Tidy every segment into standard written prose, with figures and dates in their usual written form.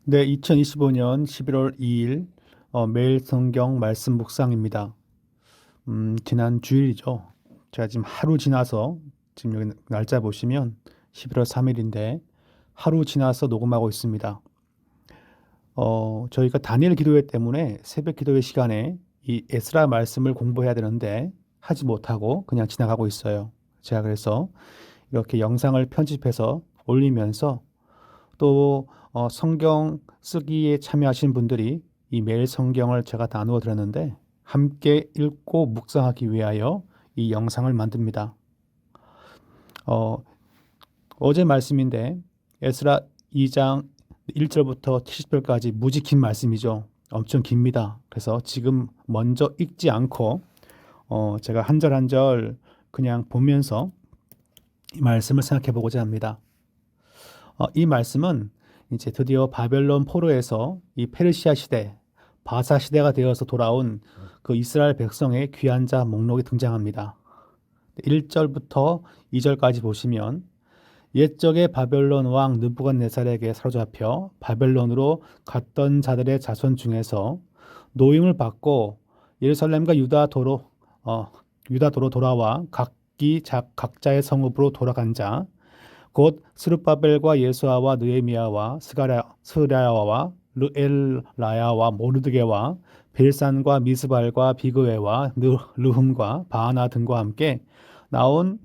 네, 2025년 11월 2일 매일 성경 말씀 묵상입니다. 지난 주일이죠. 제가 지금 하루 지나서 지금 여기 날짜 보시면 11월 3일인데 하루 지나서 녹음하고 있습니다. 저희가 다니엘 기도회 때문에 새벽 기도회 시간에 이 에스라 말씀을 공부해야 되는데 하지 못하고 그냥 지나가고 있어요. 제가 그래서 이렇게 영상을 편집해서 올리면서 또 성경 쓰기에 참여하신 분들이 이 매일 성경을 제가 나누어 드렸는데 함께 읽고 묵상하기 위하여 이 영상을 만듭니다. 어, 어제 말씀인데 에스라 2장 1절부터 70절까지 무지 긴 말씀이죠. 엄청 깁니다. 그래서 지금 먼저 읽지 않고 제가 한 절 한 절 그냥 보면서 이 말씀을 생각해 보고자 합니다. 이 말씀은 이제 드디어 바벨론 포로에서 이 페르시아 시대, 바사 시대가 되어서 돌아온 그 이스라엘 백성의 귀한 자 목록이 등장합니다. 1절부터 2절까지 보시면 옛적의 바벨론 왕 느부갓네살에게 사로잡혀 바벨론으로 갔던 자들의 자손 중에서 노임을 받고 예루살렘과 유다도로 돌아와 각자의 성읍으로 돌아간 자, 곧 스룹바벨과 예수아와 느헤미야와 스가랴와 르엘라야와 모르드게와 빌산과 미스발과 비그웨와 르흠과 바하나 등과 함께 나온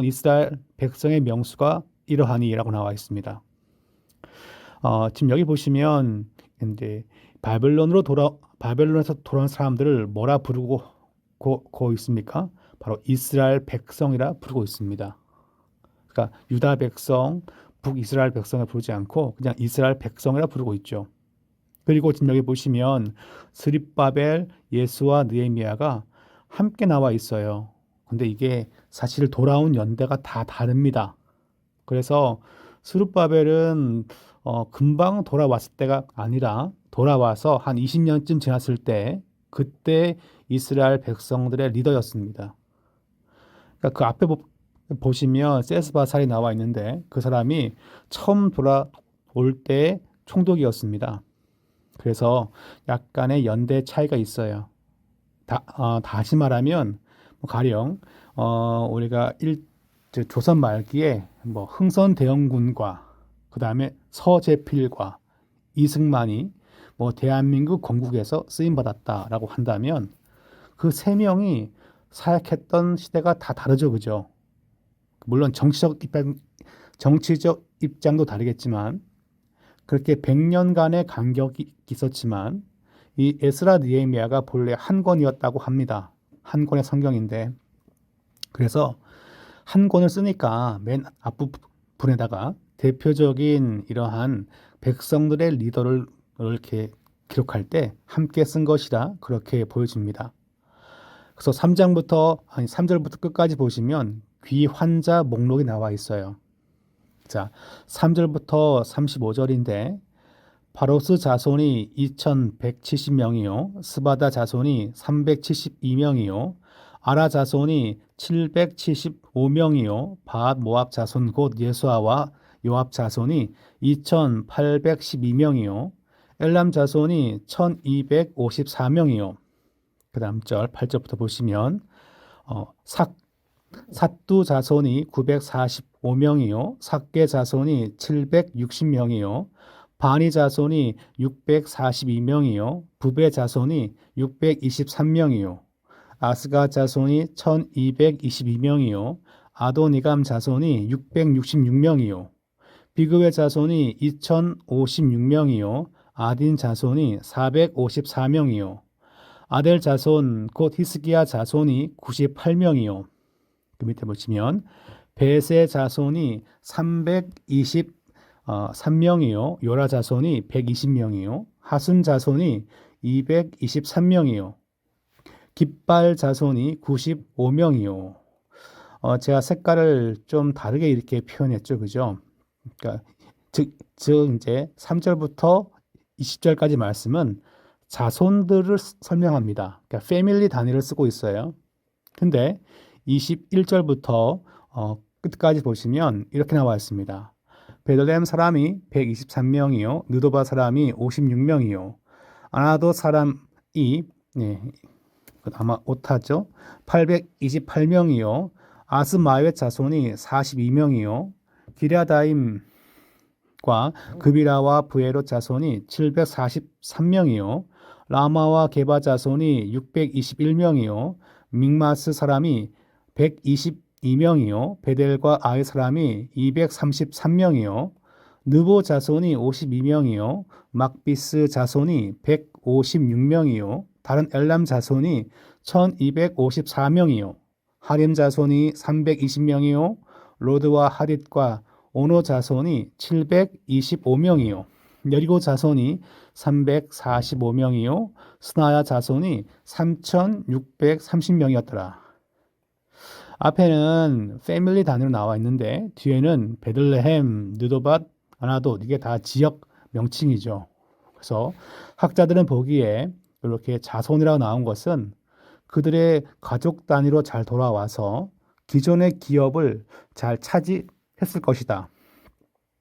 이스라엘 백성의 명수가 이러하니라고 나와 있습니다. 지금 여기 보시면 이제 바벨론에서 돌아온 사람들을 뭐라 부르고 고 있습니까? 바로 이스라엘 백성이라 부르고 있습니다. 그러니까 유다 백성, 북이스라엘 백성을 부르지 않고 그냥 이스라엘 백성이라 부르고 있죠. 그리고 지금 여기 보시면 스립바벨, 예수와 느헤미야가 함께 나와 있어요. 근데 이게 사실 돌아온 연대가 다 다릅니다. 그래서 스룹바벨은 금방 돌아왔을 때가 아니라 돌아와서 한 20년쯤 지났을 때 그때 이스라엘 백성들의 리더였습니다. 그러니까 그 앞에 보시면 세스바살이 나와 있는데 그 사람이 처음 돌아올 때 총독이었습니다. 그래서 약간의 연대 차이가 있어요. 다시 말하면 가령 우리가 조선 말기에 뭐 흥선 대원군과 그 다음에 서재필과 이승만이 뭐 대한민국 건국에서 쓰임 받았다라고 한다면 그 세 명이 사역했던 시대가 다 다르죠, 그죠? 물론 정치적 입장도 다르겠지만 그렇게 100년간의 간격이 있었지만 이 에스라 느헤미야가 본래 한 권이었다고 합니다. 한 권의 성경인데 그래서 한 권을 쓰니까 맨 앞부분에다가 대표적인 이러한 백성들의 리더를 이렇게 기록할 때 함께 쓴 것이라 그렇게 보여집니다. 그래서 3절부터 끝까지 보시면 귀 환자 목록이 나와 있어요. 자, 3절부터 35절인데 바로스 자손이 2170명이요 스바다 자손이 372명이요 아라 자손이 775명이요 바앗 모압 자손 곧 예수아와 요압 자손이 2812명이요 엘람 자손이 1254명이요 그 다음 절 8절부터 보시면 삿두 자손이 945명이요 삭게 자손이 760명이요 바니 자손이 642명이요 부베 자손이 623명이요 아스가 자손이 1222명이요 아도니감 자손이 666명이요 비그웨 자손이 2056명이요 아딘 자손이 454명이요 아델 자손 곧 히스기야 자손이 98명이요 그 밑에 보시면 베세 자손이 323명이요 요라 자손이 120명이요 하순 자손이 223명이요 깃발 자손이 95명이요 제가 색깔을 좀 다르게 이렇게 표현했죠, 그죠? 그러니까 즉 이제 3절부터 20절까지 말씀은 자손들을 설명합니다. 그러니까 패밀리 단위를 쓰고 있어요. 근데 21절부터 끝까지 보시면 이렇게 나와 있습니다. 베들레헴 사람이 123명이요. 느도바 사람이 56명이요. 아나도 사람이 네, 아마 오타죠. 828명이요. 아스마웻 자손이 42명이요. 기랴다임과 그비라와 브에롯 자손이 743명이요. 라마와 게바 자손이 621명이요. 믹마스 사람이 122명이요. 베델과 아이 사람이 233명이요. 느보 자손이 52명이요. 막비스 자손이 156명이요. 다른 엘람 자손이 1254명이요. 하림 자손이 320명이요. 로드와 하릿과 오노 자손이 725명이요. 여리고 자손이 345명이요. 스나야 자손이 3630명이었더라. 앞에는 패밀리 단위로 나와 있는데 뒤에는 베들레헴, 느도밧, 아나돗 이게 다 지역 명칭이죠. 그래서 학자들은 보기에 이렇게 자손이라고 나온 것은 그들의 가족 단위로 잘 돌아와서 기존의 기업을 잘 차지했을 것이다.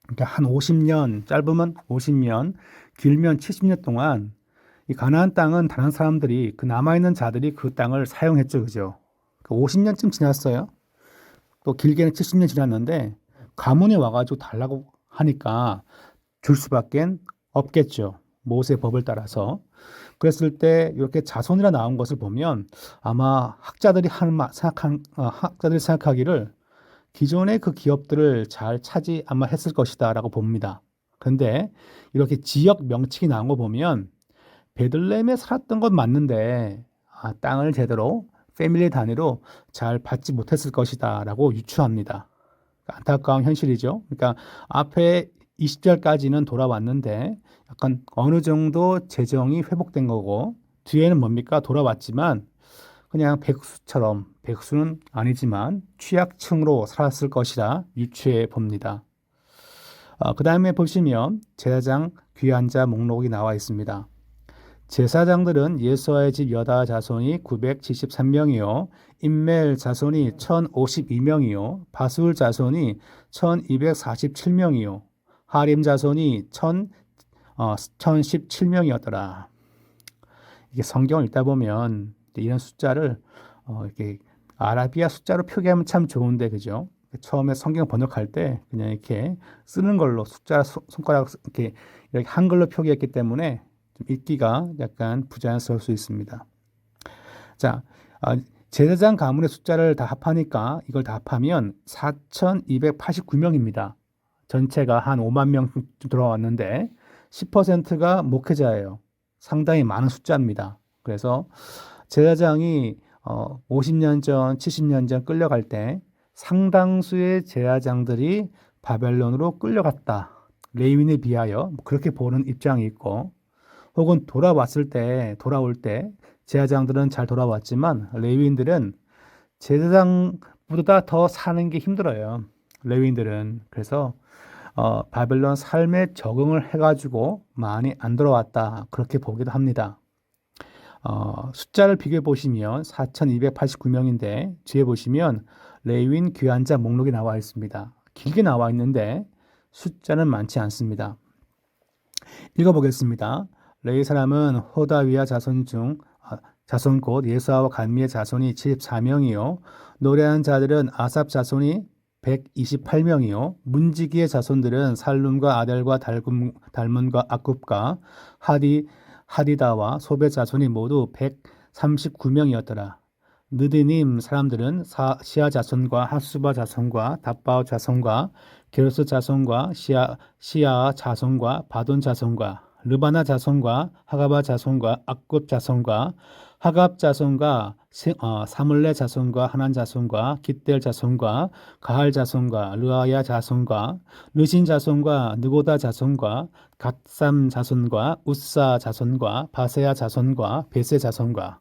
그러니까 한 50년, 짧으면 50년, 길면 70년 동안 이 가나안 땅은 다른 사람들이 그 남아있는 자들이 그 땅을 사용했죠. 그죠? 50년쯤 지났어요. 또 길게는 70년 지났는데 가문이 와가지고 달라고 하니까 줄 수밖에 없겠죠. 모세 법을 따라서. 그랬을 때 이렇게 자손이라 나온 것을 보면 아마 학자들이 생각하기를 기존의 그 기업들을 잘 차지 아마 했을 것이다라고 봅니다. 그런데 이렇게 지역 명칭이 나온 거 보면 베들레헴에 살았던 건 맞는데 땅을 제대로 패밀리 단위로 잘 받지 못했을 것이다라고 유추합니다. 안타까운 현실이죠. 그러니까 앞에 20절까지는 돌아왔는데 약간 어느 정도 재정이 회복된 거고 뒤에는 뭡니까? 돌아왔지만 그냥 백수처럼 백수는 아니지만 취약층으로 살았을 것이라 유추해 봅니다. 그 다음에 보시면 제사장 귀환자 목록이 나와 있습니다. 제사장들은 예수아의 집 여다 자손이 973명이요. 임멜 자손이 1052명이요. 바술 자손이 1247명이요. 하림 자손이 1017명이었더라. 이게 성경을 읽다 보면 이런 숫자를 이렇게 아라비아 숫자로 표기하면 참 좋은데 그죠? 처음에 성경 번역할 때 그냥 이렇게 쓰는 걸로 숫자 손가락 이렇게 한글로 표기했기 때문에 좀 읽기가 약간 부자연스러울 수 있습니다. 자, 제사장 가문의 숫자를 다 합하니까 이걸 다 합하면 4,289명입니다. 전체가 한 5만 명쯤 들어왔는데 10%가 목회자예요. 상당히 많은 숫자입니다. 그래서 제사장이 50년 전, 70년 전 끌려갈 때 상당수의 제사장들이 바벨론으로 끌려갔다. 레위인에 비하여 그렇게 보는 입장이 있고 혹은 돌아올 때 제사장들은 잘 돌아왔지만 레위인들은 제사장보다 더 사는 게 힘들어요. 레위인들은. 그래서 바벨론 삶에 적응을 해가지고 많이 안 들어왔다. 그렇게 보기도 합니다. 숫자를 비교해 보시면 4,289명인데 뒤에 보시면 레위인 귀환자 목록이 나와 있습니다. 길게 나와 있는데 숫자는 많지 않습니다. 읽어보겠습니다. 레위 사람은 호다위아 자손 곧 예수아와 갈미의 자손이 74명이요. 노래한 자들은 아삽 자손이 128명이요. 문지기의 자손들은 살룸과 아델과 달문과 아굽과 하디다와 소베 자손이 모두 139명이었더라. 느디님 사람들은 시아 자손과 하수바 자손과 답바오 자손과 게르스 자손과 시아 자손과 바돈 자손과 르바나 자손과 하가바 자손과 아굽 자손과 하갑 자손과 사물레 자손과 하난 자손과 깃델 자손과 가할 자손과 르아야 자손과 르신 자손과 느고다 자손과 갓삼 자손과 우사 자손과 바세야 자손과 베세 자손과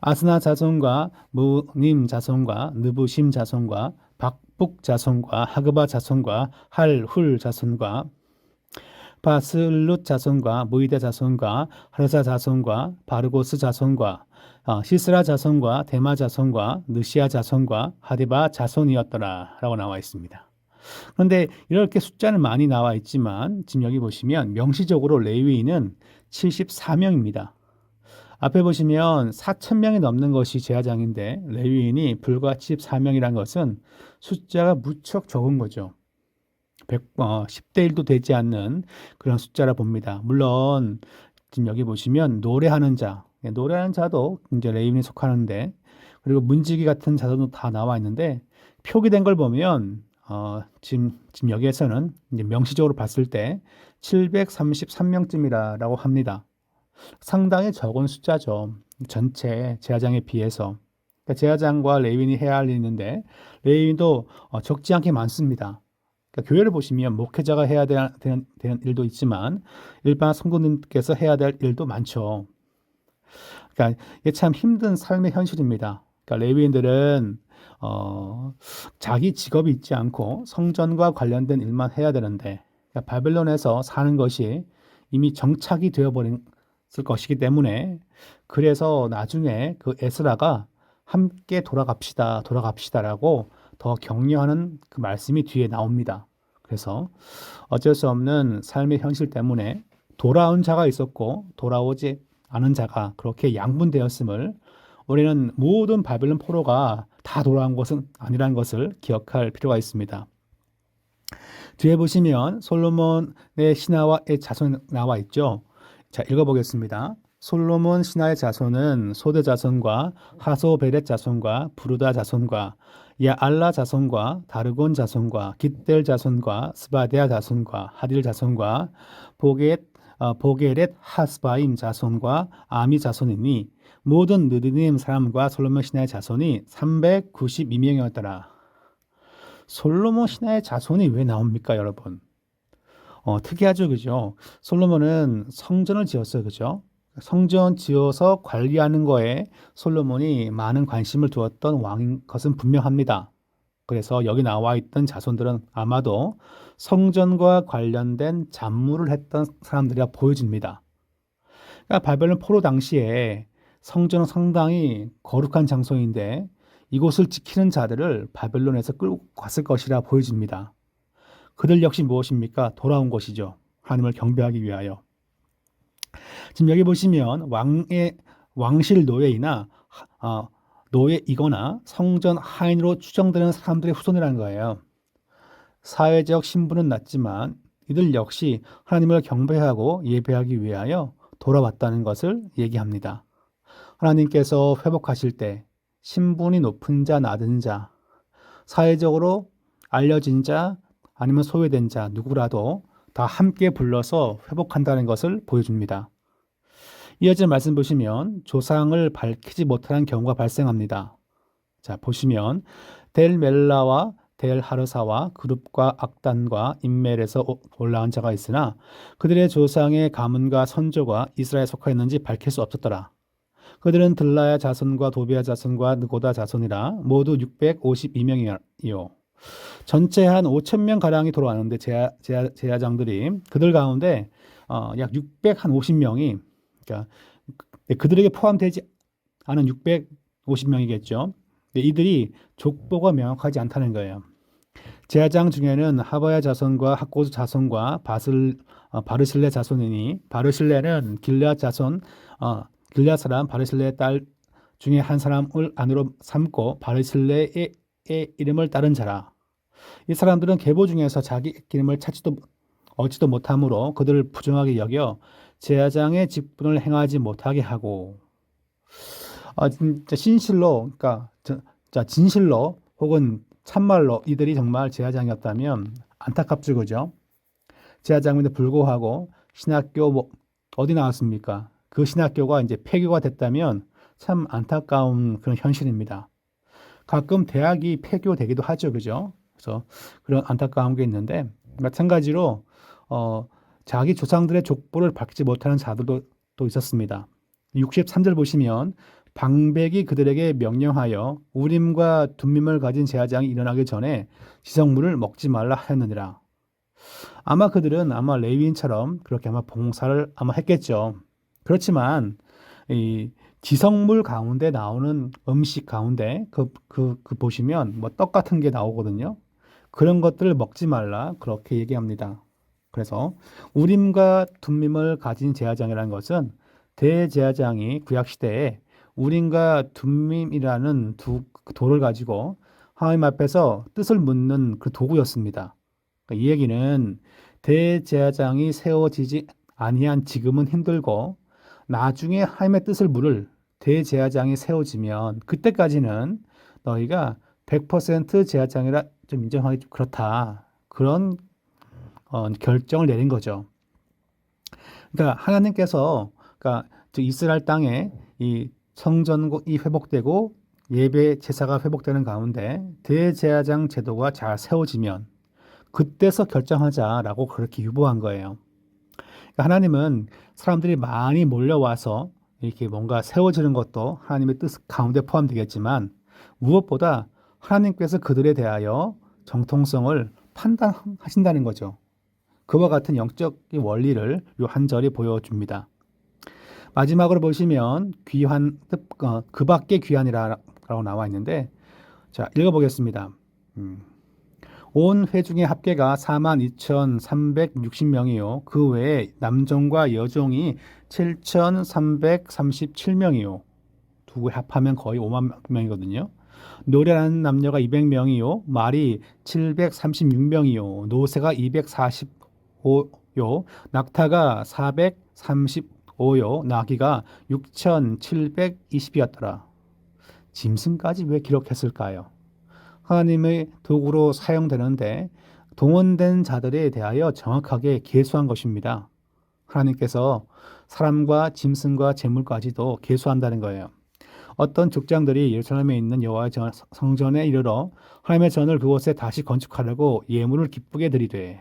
아스나 자손과 무님 자손과 느부심 자손과 박북 자손과 하그바 자손과 할훌 자손과 바슬룻 자손과 무이데 자손과 하르사 자손과 바르고스 자손과 시스라 자손과 데마 자손과 느시아 자손과 하디바 자손이었더라 라고 나와 있습니다. 그런데 이렇게 숫자는 많이 나와 있지만 지금 여기 보시면 명시적으로 레위인은 74명입니다. 앞에 보시면 4천 명이 넘는 것이 제사장인데 레위인이 불과 74명이라는 것은 숫자가 무척 적은 거죠. 10대 1도 되지 않는 그런 숫자라 봅니다. 물론 지금 여기 보시면 노래하는 자, 노래하는 자도 이제 레위인에 속하는데 그리고 문지기 같은 자도 다 나와 있는데 표기된 걸 보면 지금 여기에서는 이제 명시적으로 봤을 때 733명쯤이라고 합니다. 상당히 적은 숫자죠. 전체 제사장에 비해서. 그러니까 제사장과 레위인이 해야 할 일이 있는데 레위인도 적지 않게 많습니다. 그러니까 교회를 보시면 목회자가 해야 되는 일도 있지만 일반 성도님께서 해야 될 일도 많죠. 그러니까 이게 참 힘든 삶의 현실입니다. 그러니까 레위인들은 자기 직업이 있지 않고 성전과 관련된 일만 해야 되는데 그러니까 바벨론에서 사는 것이 이미 정착이 되어버린 것이기 때문에 그래서 나중에 그 에스라가 함께 돌아갑시다라고 더 격려하는 그 말씀이 뒤에 나옵니다. 그래서 어쩔 수 없는 삶의 현실 때문에 돌아온 자가 있었고 돌아오지 않은 자가 그렇게 양분되었음을 우리는 모든 바벨론 포로가 다 돌아온 것은 아니라는 것을 기억할 필요가 있습니다. 뒤에 보시면 솔로몬의 신하와의 자손이 나와 있죠. 자, 읽어보겠습니다. 솔로몬 신하의 자손은 소대 자손과 하소베렛 자손과 부르다 자손과 야알라 자손과 다르곤 자손과 깃델 자손과 스바데아 자손과 하딜 자손과 보게렛 하스바임 자손과 아미 자손이니 모든 느디님 사람과 솔로몬 신하의 자손이 392명이었더라. 솔로몬 신하의 자손이 왜 나옵니까, 여러분? 특이하죠, 그죠? 솔로몬은 성전을 지었어요, 그죠? 성전 지어서 관리하는 거에 솔로몬이 많은 관심을 두었던 왕인 것은 분명합니다. 그래서 여기 나와 있던 자손들은 아마도 성전과 관련된 잡무를 했던 사람들이라 보여집니다. 그러니까 바벨론 포로 당시에 성전은 상당히 거룩한 장소인데 이곳을 지키는 자들을 바벨론에서 끌고 갔을 것이라 보여집니다. 그들 역시 무엇입니까? 돌아온 것이죠. 하나님을 경배하기 위하여. 지금 여기 보시면 왕실 노예이나 노예이거나 성전 하인으로 추정되는 사람들의 후손이라는 거예요. 사회적 신분은 낮지만 이들 역시 하나님을 경배하고 예배하기 위하여 돌아왔다는 것을 얘기합니다. 하나님께서 회복하실 때 신분이 높은 자, 낮은 자, 사회적으로 알려진 자, 아니면 소외된 자 누구라도 다 함께 불러서 회복한다는 것을 보여줍니다. 이어진 말씀 보시면 조상을 밝히지 못하는 경우가 발생합니다. 자, 보시면 델 멜라와 델 하르사와 그룹과 악단과 인멜에서 올라온 자가 있으나 그들의 조상의 가문과 선조가 이스라엘에 속하였는지 밝힐 수 없었더라. 그들은 들라야 자손과 도비야 자손과 느고다 자손이라 모두 652명이요. 전체 한 5천 명 가량이 돌아왔는데 제사장들이 그들 가운데 약 650명이 그러니까 그들에게 포함되지 않은 650명이겠죠. 이들이 족보가 명확하지 않다는 거예요. 제사장 중에는 하바야 자손과 학고스 자손과 바르실레 자손이니 바르실레는 길앗 자손 길앗 사람 바르실레의 딸 중에 한 사람을 아내로 삼고 바르실레의 이름을 따른 자라. 이 사람들은 계보 중에서 자기 이름을 얻지도 못하므로 그들을 부정하게 여겨 제사장의 직분을 행하지 못하게 하고 진짜 신실로 그러니까 진실로 혹은 참말로 이들이 정말 제사장이었다면 안타깝죠, 그죠? 제사장인데 불구하고 신학교 어디 나왔습니까? 그 신학교가 이제 폐교가 됐다면 참 안타까운 그런 현실입니다. 가끔 대학이 폐교되기도 하죠, 그죠? 그래서 그런 안타까운 게 있는데 마찬가지로 자기 조상들의 족보를 밝히지 못하는 자들도 또 있었습니다. 63절 보시면 방백이 그들에게 명령하여 우림과 둠밈을 가진 제사장이 일어나기 전에 지성물을 먹지 말라 하였느니라. 아마 그들은 레위인처럼 그렇게 봉사를 했겠죠. 그렇지만 이 지성물 가운데 나오는 음식 가운데 그 보시면 떡 같은 게 나오거든요. 그런 것들을 먹지 말라 그렇게 얘기합니다. 그래서 우림과 둠밈을 가진 제사장이라는 것은 대제사장이 구약 시대에 우림과 둠밈이라는 두 돌을 가지고 하나님 앞에서 뜻을 묻는 그 도구였습니다. 그러니까 이 얘기는 대제사장이 세워지지 아니한 지금은 힘들고 나중에 하나님의 뜻을 물을 대제사장이 세워지면 그때까지는 너희가 100% 제사장이라 좀 인정하기 좀 그렇다. 그런 결정을 내린 거죠. 그러니까 하나님께서 그러니까 즉 이스라엘 땅에 이 성전이 회복되고 예배 제사가 회복되는 가운데 대제사장 제도가 잘 세워지면 그때서 결정하자라고 그렇게 유보한 거예요. 그러니까 하나님은 사람들이 많이 몰려와서 이렇게 뭔가 세워지는 것도 하나님의 뜻 가운데 포함되겠지만 무엇보다 하나님께서 그들에 대하여 정통성을 판단하신다는 거죠. 그와 같은 영적인 원리를 요 한 절이 보여줍니다. 마지막으로 보시면 귀한, 그 밖에 귀한이라고 나와 있는데 자 읽어보겠습니다. 온 회중의 합계가 42,360명이요. 그 외에 남종과 여종이 7,337명이요. 두 합하면 거의 5만 명이거든요. 노래하는 남녀가 200명이요. 말이 736명이요. 노새가 245요. 낙타가 435요. 나귀가 6,720이었더라. 짐승까지 왜 기록했을까요? 하나님의 도구로 사용되는데 동원된 자들에 대하여 정확하게 계수한 것입니다. 하나님께서 사람과 짐승과 재물까지도 계수한다는 거예요. 어떤 족장들이 예루살렘에 있는 여호와의 성전에 이르러 하나님의 전을 그곳에 다시 건축하려고 예물을 기쁘게 드리되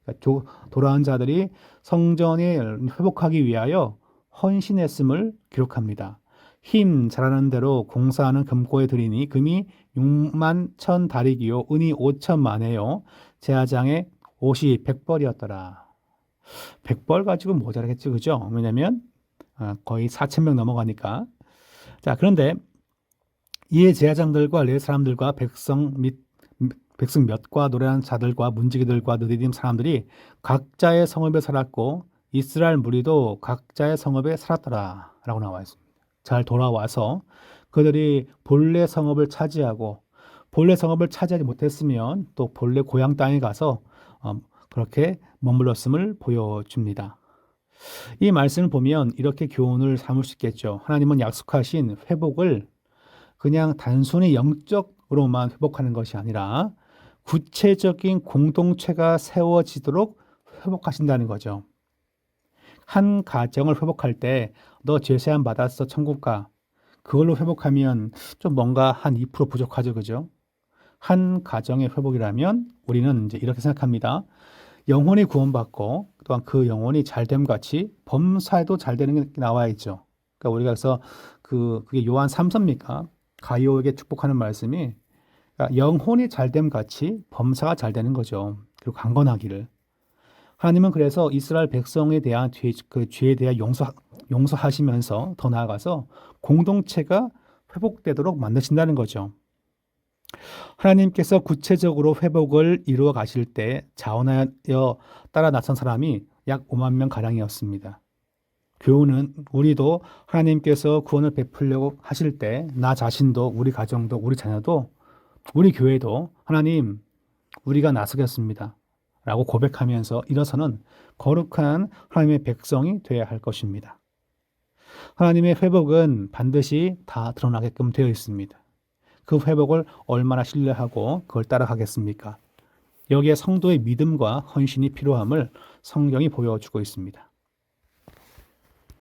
그러니까 돌아온 자들이 성전이 회복하기 위하여 헌신했음을 기록합니다. 힘 잘하는 대로 공사하는 금고에 드리니 금이 6만 1천 다리기요 은이 5천 만에요 제사장의 옷이 100벌이었더라. 100벌 가지고 모자라겠죠, 그죠? 왜냐하면 거의 4천 명 넘어가니까. 자, 그런데 이에 제사장들과 레위 사람들과 백성 몇과 노래하는 자들과 문지기들과 느디딤 사람들이 각자의 성읍에 살았고 이스라엘 무리도 각자의 성읍에 살았더라 라고 나와 있습니다. 잘 돌아와서 그들이 본래 성읍을 차지하고 본래 성읍을 차지하지 못했으면 또 본래 고향 땅에 가서 그렇게 머물렀음을 보여줍니다. 이 말씀을 보면 이렇게 교훈을 삼을 수 있겠죠. 하나님은 약속하신 회복을 그냥 단순히 영적으로만 회복하는 것이 아니라 구체적인 공동체가 세워지도록 회복하신다는 거죠. 한 가정을 회복할 때 너 죄세안 받았어 천국 가. 그걸로 회복하면 좀 뭔가 한 2% 부족하죠. 그죠? 한 가정의 회복이라면 우리는 이제 이렇게 생각합니다. 영혼이 구원받고 또한 그 영혼이 잘됨 같이 범사에도 잘 되는 게 나와 있죠. 그러니까 우리가 그래서 그게 요한 3서입니까? 가이오에게 축복하는 말씀이 그러니까 영혼이 잘됨 같이 범사가 잘 되는 거죠. 그리고 강건하기를. 하나님은 그래서 이스라엘 백성에 대한 그 죄에 대한 용서하시면서 더 나아가서 공동체가 회복되도록 만드신다는 거죠. 하나님께서 구체적으로 회복을 이루어 가실 때 자원하여 따라 나선 사람이 약 5만 명 가량이었습니다. 교훈은 우리도 하나님께서 구원을 베풀려고 하실 때 나 자신도 우리 가정도 우리 자녀도 우리 교회도 하나님 우리가 나서겠습니다 라고 고백하면서 일어서는 거룩한 하나님의 백성이 되어야 할 것입니다. 하나님의 회복은 반드시 다 드러나게끔 되어 있습니다. 그 회복을 얼마나 신뢰하고 그걸 따라가겠습니까? 여기에 성도의 믿음과 헌신이 필요함을 성경이 보여주고 있습니다.